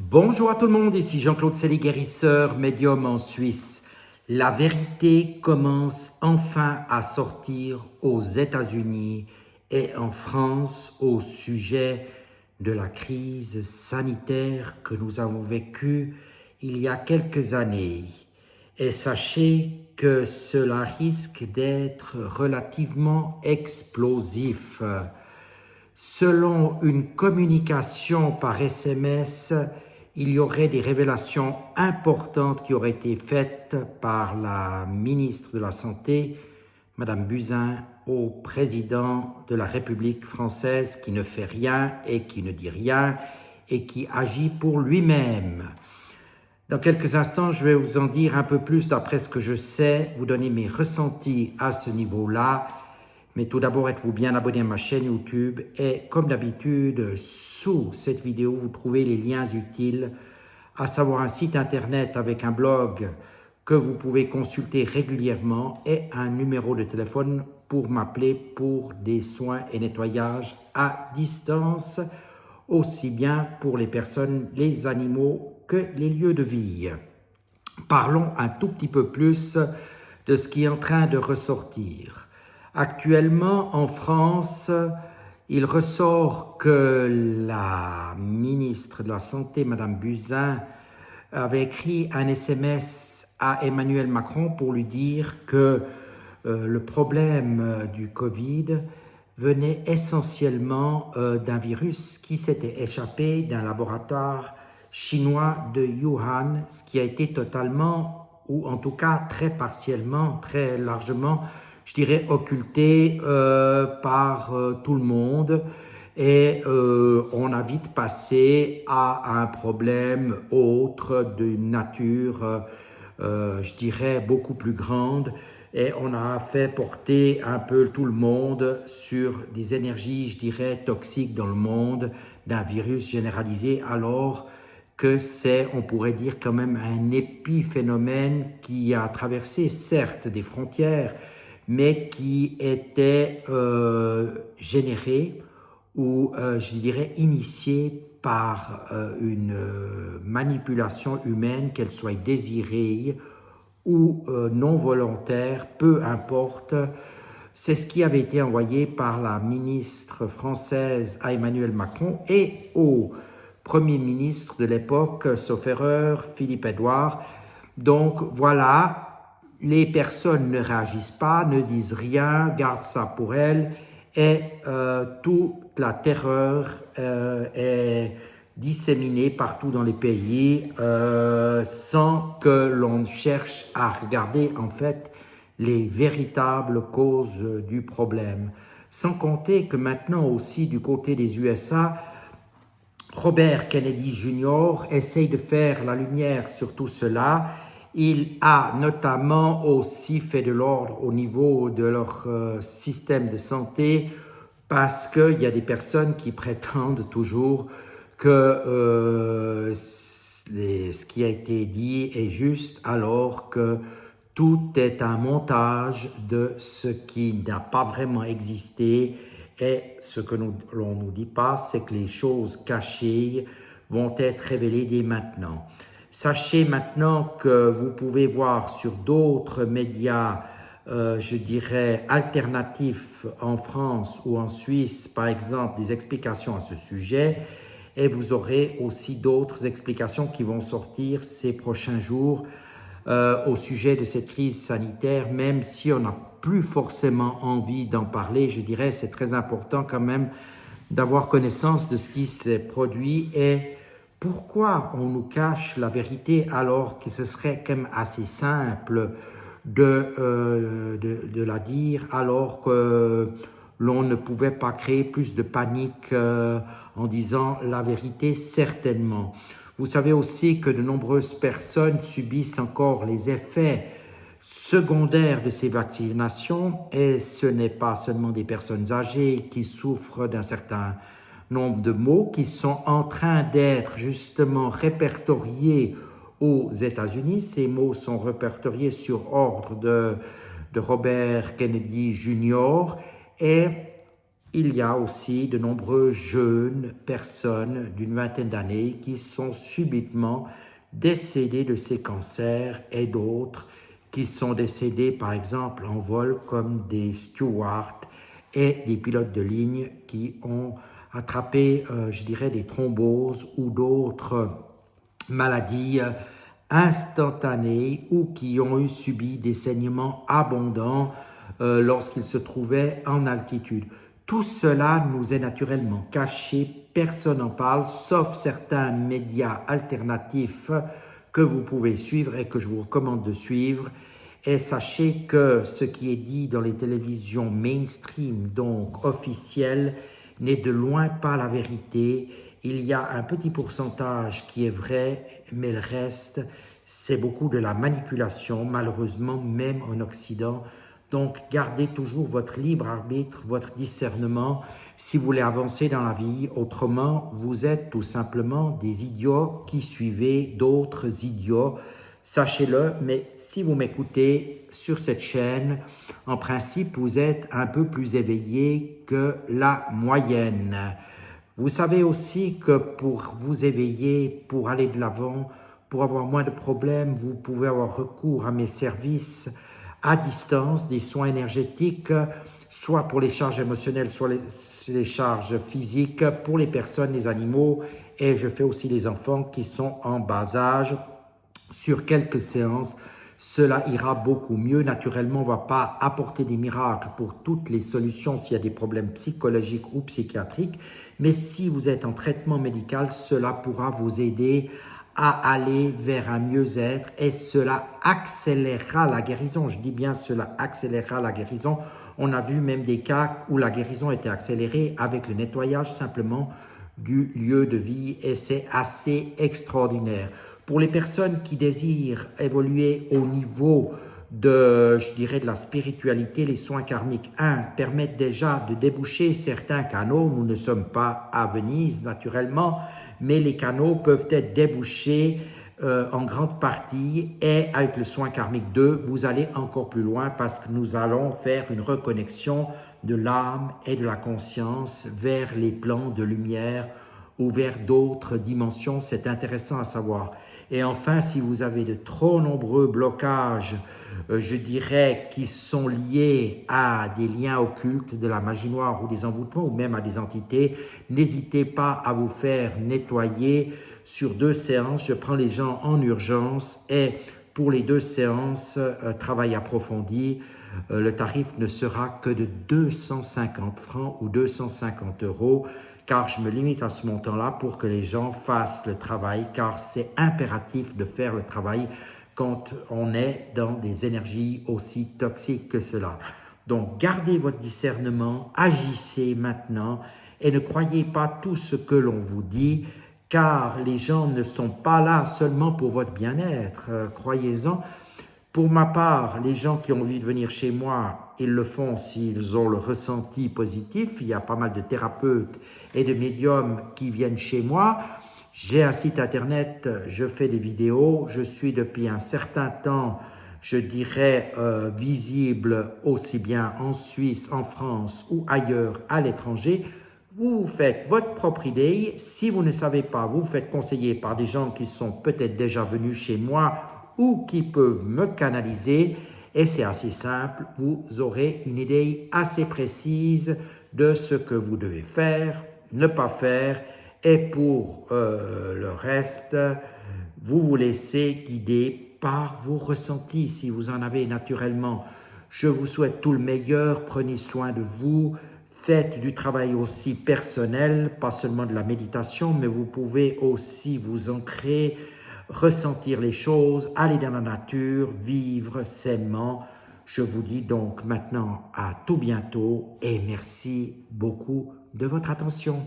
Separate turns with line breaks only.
Bonjour à tout le monde, ici Jean-Claude Sely, guérisseur, médium en Suisse. La vérité commence enfin à sortir aux États-Unis et en France au sujet de la crise sanitaire que nous avons vécue il y a quelques années. Et sachez que cela risque d'être relativement explosif. Selon une communication par SMS, il y aurait des révélations importantes qui auraient été faites par la ministre de la Santé, Madame Buzyn, au président de la République française qui ne fait rien et qui ne dit rien et qui agit pour lui-même. Dans quelques instants, je vais vous en dire un peu plus d'après ce que je sais, vous donner mes ressentis à ce niveau-là. Mais tout d'abord, êtes-vous bien abonné à ma chaîne YouTube et comme d'habitude, sous cette vidéo, vous trouvez les liens utiles, à savoir un site internet avec un blog que vous pouvez consulter régulièrement et un numéro de téléphone pour m'appeler pour des soins et nettoyage à distance, aussi bien pour les personnes, les animaux que les lieux de vie. Parlons un tout petit peu plus de ce qui est en train de ressortir. Actuellement, en France, il ressort que la ministre de la Santé, Madame Buzyn, avait écrit un SMS à Emmanuel Macron pour lui dire que le problème du Covid venait essentiellement d'un virus qui s'était échappé d'un laboratoire chinois de Wuhan, ce qui a été totalement, ou en tout cas très partiellement, très largement, je dirais, occulté par tout le monde. Et on a vite passé à un problème autre d'une nature, je dirais, beaucoup plus grande. Et on a fait porter un peu tout le monde sur des énergies, je dirais, toxiques dans le monde, d'un virus généralisé, alors que c'est, on pourrait dire quand même, un épiphénomène qui a traversé certes des frontières, mais qui était généré ou, je dirais, initié par une manipulation humaine, qu'elle soit désirée ou non volontaire, peu importe. C'est ce qui avait été envoyé par la ministre française à Emmanuel Macron et au Premier ministre de l'époque, sauf erreur, Philippe Édouard. Donc voilà, les personnes ne réagissent pas, ne disent rien, gardent ça pour elles et toute la terreur est disséminée partout dans les pays sans que l'on cherche à regarder en fait les véritables causes du problème. Sans compter que maintenant aussi du côté des USA, Robert Kennedy Jr. essaye de faire la lumière sur tout cela. Il a notamment aussi fait de l'ordre au niveau de leur système de santé parce qu'il y a des personnes qui prétendent toujours que ce qui a été dit est juste alors que tout est un montage de ce qui n'a pas vraiment existé. Et ce que l'on ne nous dit pas, c'est que les choses cachées vont être révélées dès maintenant. Sachez maintenant que vous pouvez voir sur d'autres médias, je dirais, alternatifs en France ou en Suisse, par exemple, des explications à ce sujet. Et vous aurez aussi d'autres explications qui vont sortir ces prochains jours au sujet de cette crise sanitaire, même si on n'a plus forcément envie d'en parler. Je dirais c'est très important quand même d'avoir connaissance de ce qui s'est produit et pourquoi on nous cache la vérité alors que ce serait quand même assez simple de la dire, alors que l'on ne pouvait pas créer plus de panique en disant la vérité certainement. Vous savez aussi que de nombreuses personnes subissent encore les effets secondaires de ces vaccinations et ce n'est pas seulement des personnes âgées qui souffrent d'un certain nombre de maux qui sont en train d'être justement répertoriés aux États-Unis. Ces mots sont répertoriés sur ordre de Robert Kennedy Jr. et il y a aussi de nombreux jeunes personnes d'une vingtaine d'années qui sont subitement décédées de ces cancers et d'autres qui sont décédés par exemple en vol comme des stewards et des pilotes de ligne qui ont attrapé, je dirais, des thromboses ou d'autres maladies instantanées ou qui ont subi des saignements abondants lorsqu'ils se trouvaient en altitude. Tout cela nous est naturellement caché, personne n'en parle, sauf certains médias alternatifs que vous pouvez suivre et que je vous recommande de suivre. Et sachez que ce qui est dit dans les télévisions mainstream, donc officielles, n'est de loin pas la vérité. Il y a un petit pourcentage qui est vrai, mais le reste, c'est beaucoup de la manipulation, malheureusement, même en Occident. Donc, gardez toujours votre libre arbitre, votre discernement si vous voulez avancer dans la vie. Autrement, vous êtes tout simplement des idiots qui suivez d'autres idiots. Sachez-le, mais si vous m'écoutez sur cette chaîne, en principe, vous êtes un peu plus éveillé que la moyenne. Vous savez aussi que pour vous éveiller, pour aller de l'avant, pour avoir moins de problèmes, vous pouvez avoir recours à mes services à distance, des soins énergétiques, soit pour les charges émotionnelles, soit les charges physiques, pour les personnes, les animaux, et je fais aussi les enfants qui sont en bas âge. Sur quelques séances, cela ira beaucoup mieux. Naturellement, on ne va pas apporter des miracles pour toutes les solutions s'il y a des problèmes psychologiques ou psychiatriques, mais si vous êtes en traitement médical, cela pourra vous aider à aller vers un mieux-être et cela accélérera la guérison. Je dis bien cela accélérera la guérison. On a vu même des cas où la guérison était accélérée avec le nettoyage simplement du lieu de vie et c'est assez extraordinaire. Pour les personnes qui désirent évoluer au niveau de, je dirais, de la spiritualité, les soins karmiques, permettent déjà de déboucher certains canaux. Nous ne sommes pas à Venise, naturellement, mais les canaux peuvent être débouchés en grande partie et avec le soin karmique 2, vous allez encore plus loin parce que nous allons faire une reconnexion de l'âme et de la conscience vers les plans de lumière ou vers d'autres dimensions. C'est intéressant à savoir. Et enfin, si vous avez de trop nombreux blocages, je dirais, qui sont liés à des liens occultes, de la magie noire ou des envoûtements ou même à des entités, n'hésitez pas à vous faire nettoyer sur 2 séances. Je prends les gens en urgence et pour les 2 séances, travail approfondi, le tarif ne sera que de 250 francs ou 250 €, car je me limite à ce montant-là pour que les gens fassent le travail, car c'est impératif de faire le travail quand on est dans des énergies aussi toxiques que cela. Donc, gardez votre discernement, agissez maintenant et ne croyez pas tout ce que l'on vous dit, car les gens ne sont pas là seulement pour votre bien-être, croyez-en. Pour ma part, les gens qui ont envie de venir chez moi, ils le font s'ils ont le ressenti positif. Il y a pas mal de thérapeutes et de médiums qui viennent chez moi. J'ai un site internet, je fais des vidéos. Je suis depuis un certain temps, je dirais, visible aussi bien en Suisse, en France ou ailleurs à l'étranger. Vous faites votre propre idée. Si vous ne savez pas, vous vous faites conseiller par des gens qui sont peut-être déjà venus chez moi ou qui peuvent me canaliser et c'est assez simple, vous aurez une idée assez précise de ce que vous devez faire, ne pas faire et pour le reste, vous vous laissez guider par vos ressentis si vous en avez naturellement. Je vous souhaite tout le meilleur, prenez soin de vous, faites du travail aussi personnel, pas seulement de la méditation, mais vous pouvez aussi vous ancrer, ressentir les choses, aller dans la nature, vivre sainement. Je vous dis donc maintenant à tout bientôt et merci beaucoup de votre attention.